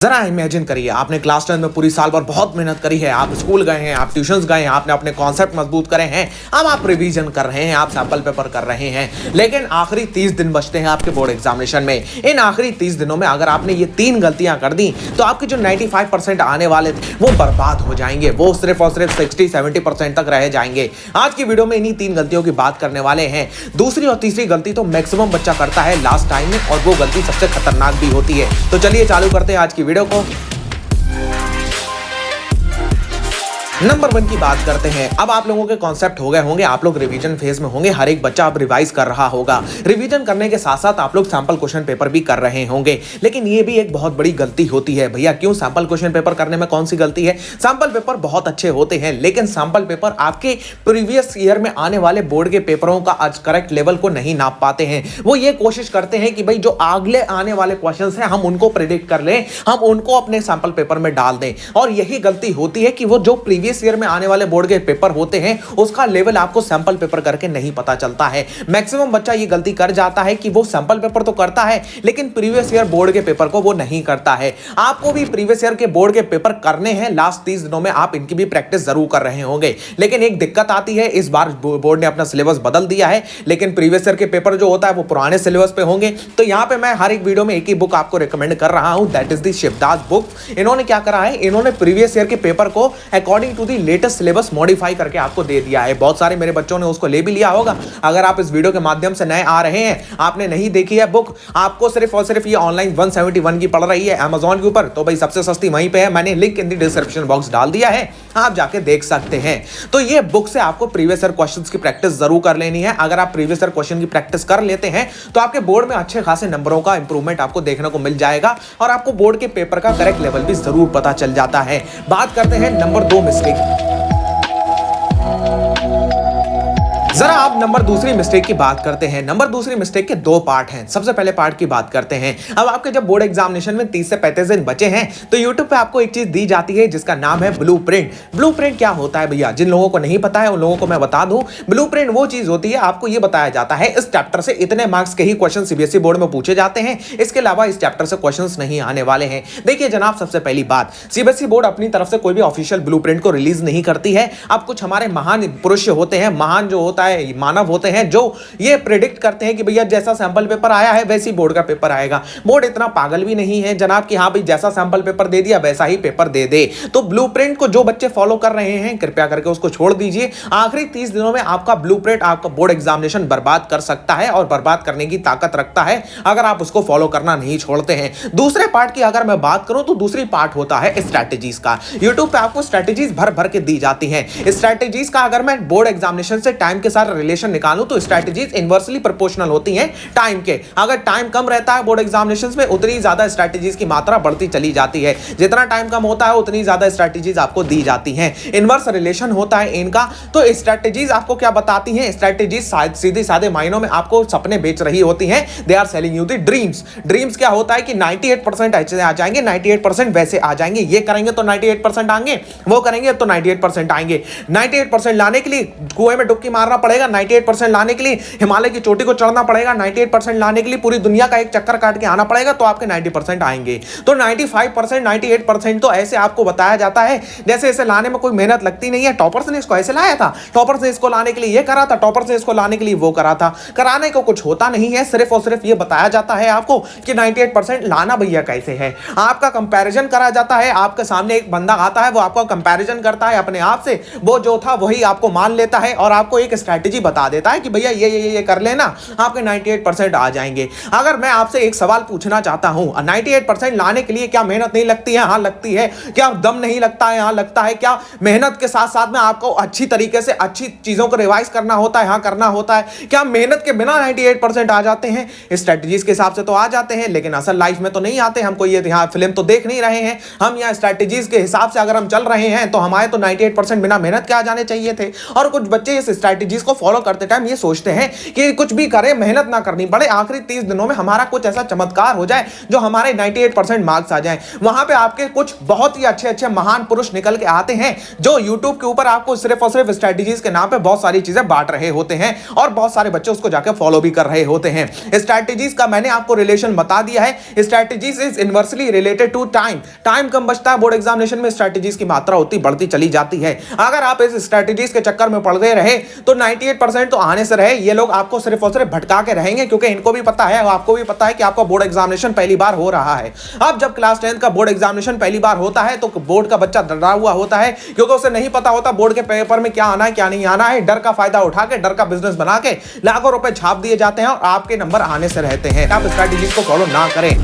जरा इमेजिन करिए, आपने क्लास 10 में पूरी साल भर बहुत मेहनत करी है, आप स्कूल गए हैं, आप ट्यूशंस गए हैं, आपने अपने कॉन्सेप्ट मजबूत करे हैं, अब आप रिवीजन कर रहे हैं, आप सैंपल पेपर कर रहे हैं, लेकिन आखिरी 30 दिन बचते हैं आपके बोर्ड एग्जामिनेशन में। इन आखिरी 30 दिनों में अगर आपने ये 3 गलतियां कर दी तो आपके जो 95% आने वाले थे वो बर्बाद हो जाएंगे, वो सिर्फ और सिर्फ 60-70% तक रह जाएंगे। आज की वीडियो में इन्हीं 3 गलतियों की बात करने वाले हैं। दूसरी और तीसरी गलती तो मैक्सिमम बच्चा करता है लास्ट टाइम में, और वो गलती सबसे खतरनाक भी होती है। तो चलिए चालू करते हैं आज की वीडियो को। नंबर 1 की बात करते हैं। अब आप लोगों के कॉन्सेप्ट हो गए होंगे, आप लोग रिवीजन फेज में होंगे, हर एक बच्चा अब रिवाइज कर रहा होगा। रिवीजन करने के साथ साथ आप लोग सैंपल क्वेश्चन पेपर भी कर रहे होंगे, लेकिन ये भी एक बहुत बड़ी गलती होती है। भैया क्यों सैंपल क्वेश्चन पेपर करने में कौन सी गलती है? सैंपल पेपर बहुत अच्छे होते हैं, लेकिन सैंपल पेपर आपके प्रीवियस ईयर में आने वाले बोर्ड के पेपरों का आज करेक्ट लेवल को नहीं नाप पाते हैं। वो ये कोशिश करते हैं कि भाई जो अगले आने वाले क्वेश्चंस हैं हम उनको प्रेडिक्ट कर लें, हम उनको अपने सैंपल पेपर में डाल दें, और यही गलती होती है कि वो जो प्रीवियस ईयर में आने वाले बोर्ड के पेपर होते हैं उसका लेवल आपको सैंपल पेपर करके नहीं पता चलता है। मैक्सिमम बच्चा ये गलती कर जाता है कि वो सैंपल पेपर तो करता है लेकिन प्रीवियस ईयर बोर्ड के पेपर को वो नहीं करता है। आपको भी प्रीवियस ईयर के बोर्ड के पेपर करने हैं, लास्ट 30 दिनों में आप इनकी भी प्रैक्टिस जरूर कर रहे होंगे, लेकिन एक दिक्कत आती है, इस बार बोर्ड ने अपना सिलेबस बदल दिया है, लेकिन प्रीवियस ईयर के पेपर जो होता है वो पुराने सिलेबस पे होंगे। तो यहां पे मैं हर एक वीडियो में एक ही बुक आपको रिकमेंड कर रहा हूं, that is the Shivdas book. इन्होंने क्या करा है, इन्होंने प्रीवियस ईयर के पेपर को according to the latest syllabus modify करके आपको दे दिया है। बहुत सारे मेरे बच्चों ने उसको ले भी लिया होगा। अगर आप इस वीडियो के माध्यम से नए आ रहे हैं, आपने नहीं देखी है बुक, आपको सिर्फ और सिर्फ ये ऑनलाइन 171 की पड़ रही है Amazon के ऊपर, तो भाई सबसे सस्ती वहीं पे है। मैंने link in the description box डाल दिया है, आप जाके देख सकते हैं। तो ये बुक से आपको प्रीवियस ईयर क्वेश्चंस की प्रैक्टिस जरूर कर लेनी है। अगर आप प्रीवियस ईयर क्वेश्चन की प्रैक्टिस कर लेते हैं तो आपके बोर्ड में अच्छे खासे नंबरों का इंप्रूवमेंट आपको देखने को मिल जाएगा, और आपको बोर्ड के पेपर का करेक्ट लेवल भी जरूर पता चल जाता है। बात करते हैं नंबर 2 मिस्टेक। जरा आप नंबर दूसरी मिस्टेक की बात करते हैं। नंबर दूसरी मिस्टेक के 2 पार्ट हैं। सबसे पहले पार्ट की बात करते हैं। अब आपके जब बोर्ड एग्जामिनेशन में 30 से 35 दिन बचे हैं तो YouTube पे आपको एक चीज दी जाती है जिसका नाम है ब्लूप्रिंट। ब्लूप्रिंट क्या होता है भैया? जिन लोगों को नहीं पता है उन लोगों को मैं बता दूं, ब्लूप्रिंट वो चीज होती है, आपको ये बताया जाता है इस चैप्टर से इतने मार्क्स के ही क्वेश्चन सीबीएसई बोर्ड में पूछे जाते हैं, इसके अलावा इस चैप्टर से क्वेश्चंस नहीं आने वाले हैं। देखिए जनाब, सबसे पहली बात, सीबीएसई बोर्ड अपनी तरफ से कोई भी ऑफिशियल ब्लूप्रिंट को रिलीज नहीं करती है। अब कुछ हमारे महान पुरुष होते हैं, महान जो होता है मानव होते हैं, जो ये प्रेडिक्ट करते हैं कि भैया जैसा सैंपल पेपर आया है वैसी बोर्ड का पेपर आएगा। बोर्ड इतना पागल भी नहीं है जनाब कि हाँ भाई जैसा सैंपल पेपर दे दिया वैसा ही पेपर दे दे। तो ब्लूप्रिंट को जो बच्चे फॉलो कर रहे हैं कृपया करके उसको छोड़ दीजिए। आखिरी 30 दिनों में आपका ब्लूप्रिंट आपका बोर्ड एग्जामिनेशन बर्बाद कर सकता है, और बर्बाद करने की ताकत रखता है अगर आप उसको फॉलो करना नहीं छोड़ते हैं। दूसरे पार्ट की अगर मैं बात करूं तो दूसरी पार्ट होता है स्ट्रैटेजीज का। यूट्यूब पे आपको स्ट्रैटेजीज भर भर के दी जाती हैं। स्ट्रैटेजीज का अगर मैं बोर्ड एग्जामिनेशन से टाइम के साथ रिलेशन निकालूं तो स्ट्रैटेजीज इनवर्सली प्रोपोर्शनल होती हैं टाइम के। अगर टाइम कम रहता है बोर्ड एग्जामिनेशंस में, उतनी ज्यादा स्ट्रैटेजीज की मात्रा बढ़ती चली जाती है। जितना टाइम कम होता है उतनी ज्यादा स्ट्रैटेजीज आपको दी जाती हैं। इनवर्स रिलेशन होता है इनका। तो स्ट्रैटेजीज आपको क्या बताती हैं? स्ट्रैटेजीज सीधे साधे मायनों में आपको सपने बेच रही होती हैं। They are selling you the dreams. Dreams क्या होता है कि 98% ऐसे आ जाएंगे, 98% वैसे आ जाएंगे, ये करेंगे तो 98% आएंगे, वो करेंगे तो 98% आएंगे। 98% लाने के लिए कुएं में डुबकी मारना पड़ेगा, 98% लाने के लिए हिमालय की चोटी को चढ़ना पड़ेगा, 98% लाने के लिए पूरी दुनिया का एक चक्कर काट के आना पड़ेगा, तो आपके 90% आएंगे। तो 95% 98% तो ऐसे आपको बताया जाता है जैसे इसे लाने में कोई मेहनत लगती नहीं है। टॉपर्स ने इसको ऐसे लाया था, टॉपर्स ने इसको लाने के लिए ये करा था, टॉपर्स ने इसको लाने के लिए वो करा था। कराने को कुछ होता नहीं है, सिर्फ और सिर्फ ये बताया जाता है आपको कि 98% लाना भैया कैसे है। आपका कंपैरिजन करा जाता है, आपके सामने एक बंदा आता है, वो आपका कंपैरिजन करता है अपने आप से, वो जो था वही आपको मान लेता है और आपको एक स्ट्रैटेजी बता देता है कि भैया ये कर लेना, आपके 98% आ जाएंगे। अगर मैं आपसे एक सवाल पूछना चाहता हूं, 98% लाने के लिए क्या मेहनत नहीं लगती है? हां लगती है। क्या दम नहीं लगता है? हां लगता है। क्या मेहनत के साथ साथ में आपको अच्छी तरीके से अच्छी चीजों को रिवाइज करना होता है? हां करना होता है। क्या मेहनत के बिना 98% आ जाते हैं? स्ट्रैटेजीज के हिसाब से तो आ जाते हैं, लेकिन असल लाइफ में तो नहीं आते। हमको ये यहां फिल्म तो देख नहीं रहे हैं, हम यहां स्ट्रैटेजीज के हिसाब से अगर हम चल रहे हैं तो हमारे तो 98% बिना मेहनत के आ जाने चाहिए थे। और कुछ बच्चे इस स्ट्रैटेजीज को फॉलो करते टाइम ये सोचते हैं कि कुछ भी करें, मेहनत ना करनी पड़े, आखिरी 30 दिनों में हमारा कुछ ऐसा चमत्कार हो जाए जो हमारे 98% मार्क्स आ जाएं। वहां पे आपके कुछ बहुत ही अच्छे अच्छे महान पुरुष निकल के आते हैं जो यूट्यूब के ऊपर आपको सिर्फ और सिर्फ स्ट्रेटेजीज के नाम पे बहुत सारी चीजें बांट रहे होते हैं और बहुत सारे बच्चे उसको जाकर फॉलो भी कर रहे होते हैं। स्ट्रेटेजीज का मैंने आपको रिलेशन बता दिया है। Strategies is inversely related to time. Time कम बचता है, बोर्ड एग्जामिनेशन में स्ट्रेटेजीज की मात्रा होती बढ़ती चली जाती है। अगर आप इस स्ट्रेटेजीज के चक्कर में पड़ते रहे तो 98% तो आने से रहे, ये लोग आपको सिर्फ और सिर्फ भटका के रहेंगे, क्योंकि इनको भी पता है, आपको भी पता है कि आपका बोर्ड एग्जामिनेशन पहली बार हो रहा है। अब जब क्लास 10 का बोर्ड एग्जामिनेशन पहली बार होता है तो बोर्ड का बच्चा डरा हुआ होता है, क्योंकि उसे नहीं पता होता बोर्ड के पेपर में क्या आना है क्या नहीं आना है। डर का फायदा उठा के, डर का बिजनेस बना के लाखों रुपए छाप दिए जाते हैं और आपके नंबर आने से रहते हैं। आप स्ट्रेटेजीज को फॉलो ना करें।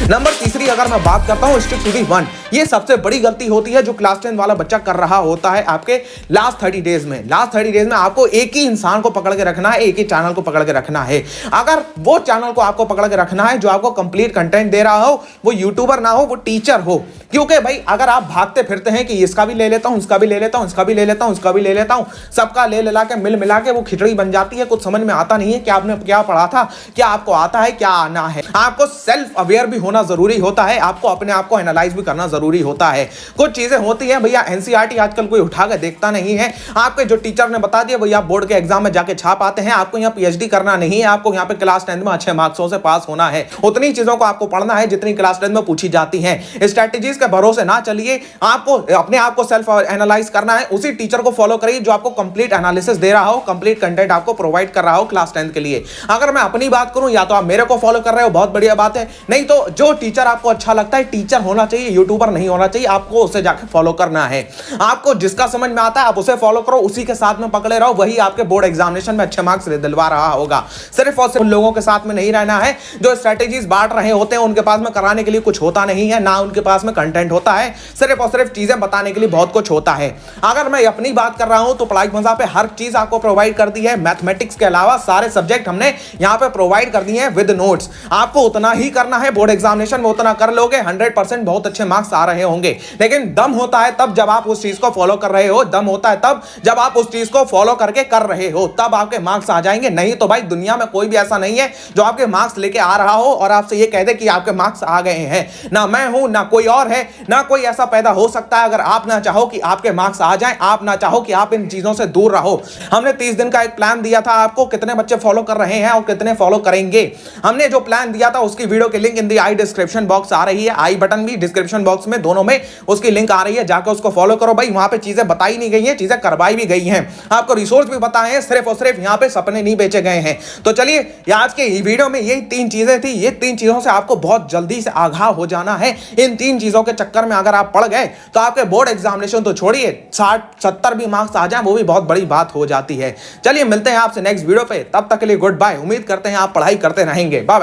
नंबर तीसरी अगर मैं बात करता हूं, स्टिक टू दी वन। ये सबसे बड़ी गलती होती है जो क्लास 10 वाला बच्चा कर रहा होता है आपके लास्ट 30 डेज में। लास्ट 30 डेज में आपको एक ही इंसान को पकड़ के रखना है, एक ही चैनल को पकड़ के रखना है। अगर वो चैनल को आपको पकड़ के रखना है जो आपको कंप्लीट कंटेंट दे रहा हो, वो यूट्यूबर ना हो, वो टीचर हो। क्योंकि भाई अगर आप भागते फिरते हैं कि इसका भी ले लेता हूं, इसका भी ले लेता हूं, इसका भी ले लेता हूं, इसका भी ले लेता हूं, सबका ले ला के मिल मिला के वो खिचड़ी बन जाती है। कुछ समझ में आता नहीं है कि आपने क्या पढ़ा था, क्या आपको आता है, क्या आना है। आपको सेल्फ अवेयर भी होना जरूरी होता है, आपको अपने आप को एनालाइज भी करना जरूरी होता है। कुछ चीजें होती हैं भैया, एनसीईआरटी आजकल कोई उठा के देखता नहीं है। आपके जो टीचर ने बता दिया भैया बोर्ड के एग्जाम में जाके छाप आते हैं। आपको यहाँ पीएचडी करना नहीं है, आपको यहाँ पे क्लास 10 में अच्छे मार्क्सों से पास होना है। उतनी चीजों को आपको पढ़ना है जितनी क्लास 10 में पूछी जाती है। स्ट्रेटेजीज के भरोसे ना चलिए, आपको अपने आप को सेल्फ एनालाइज करना है। उसी टीचर को फॉलो करिए जो आपको कंप्लीट एनालिसिस दे रहा हो, कंप्लीट कंटेंट आपको प्रोवाइड कर रहा हो क्लास 10 के लिए। अगर मैं अपनी बात करूं, या तो आप मेरे को फॉलो कर रहे हो, बहुत बढ़िया बात है, नहीं तो जो टीचर आपको अच्छा लगता है, टीचर होना चाहिए, यूट्यूबर नहीं होना चाहिए, आपको उसे जाके फॉलो करना है। आपको जिसका समझ में आता है आप उसे फॉलो करो, उसी के साथ में पकड़े रहो, वही आपके बोर्ड एग्जामिनेशन में अच्छे मार्क्स दिलवा रहा होगा। सिर्फ और सिर्फ उन लोगों के साथ में नहीं रहना है जो स्ट्रेटेजीज बांट रहे होते हैं, उनके पास में कराने के लिए कुछ होता नहीं है, ना उनके पास में कंटेंट होता है, सिर्फ और सिर्फ चीजें बताने के लिए बहुत कुछ होता है। अगर मैं अपनी बात कर रहा हूं तो पढ़ाई मजा पे हर चीज आपको प्रोवाइड कर दी है। मैथमेटिक्स के अलावा सारे सब्जेक्ट हमने यहां पे प्रोवाइड कर दिए हैं विद नोट्स। आपको उतना ही करना है, बोर्ड एग्जामिनेशन में उतना कर लोगे, 100% बहुत अच्छे मार्क्स आ रहे होंगे। लेकिन दम होता है तब जब आप उस चीज को फॉलो कर रहे हो, दम होता है तब जब आप उस चीज को फॉलो करके कर रहे हो, तब आपके मार्क्स आ जाएंगे। नहीं तो भाई दुनिया में कोई भी ऐसा नहीं है जो आपके मार्क्स लेके आ रहा हो और आपसे ये कह दे कि आपके मार्क्स आ गए हैं। ना मैं हूं, ना कोई और है, ना कोई ऐसा पैदा हो सकता है। अगर आप ना चाहो कि आपके मार्क्स आ जाएं, आप ना चाहो कि आप इन चीजों से दूर रहो। हमने 30 दिन का एक प्लान दिया था आपको, कितने बच्चे फॉलो कर रहे हैं और कितने फॉलो करेंगे। हमने जो प्लान दिया था उसकी वीडियो की लिंक इन दी आई डिस्क्रिप्शन बॉक्स आ रही है, आई बटन भी डिस्क्रिप्शन बॉक्स में, दोनों में उसकी लिंक आ रही है, जाकर उसको फॉलो करो भाई। वहां पे चीजें बताई नहीं गई हैं, चीजें करवाई भी गई हैं, आपको रिसोर्स भी बताए हैं, सिर्फ और सिर्फ यहां पे सपने नहीं बेचे गए हैं। तो चलिए आज के वीडियो में यही 3 चीजें थी। ये 3 चीजों से आपको बहुत जल्दी से आगाह हो जाना है। इन 3 चीजों के चक्कर में अगर आप पड़ गए तो आपके बोर्ड एग्जामिनेशन तो छोड़िए, 60-70 भी मार्क्स आ जाए वो भी बहुत बड़ी बात हो जाती है। चलिए मिलते हैं आपसे नेक्स्ट वीडियो पे, तब तक के लिए गुड बाय। उम्मीद करते हैं आप पढ़ाई करते रहेंगे। बाय।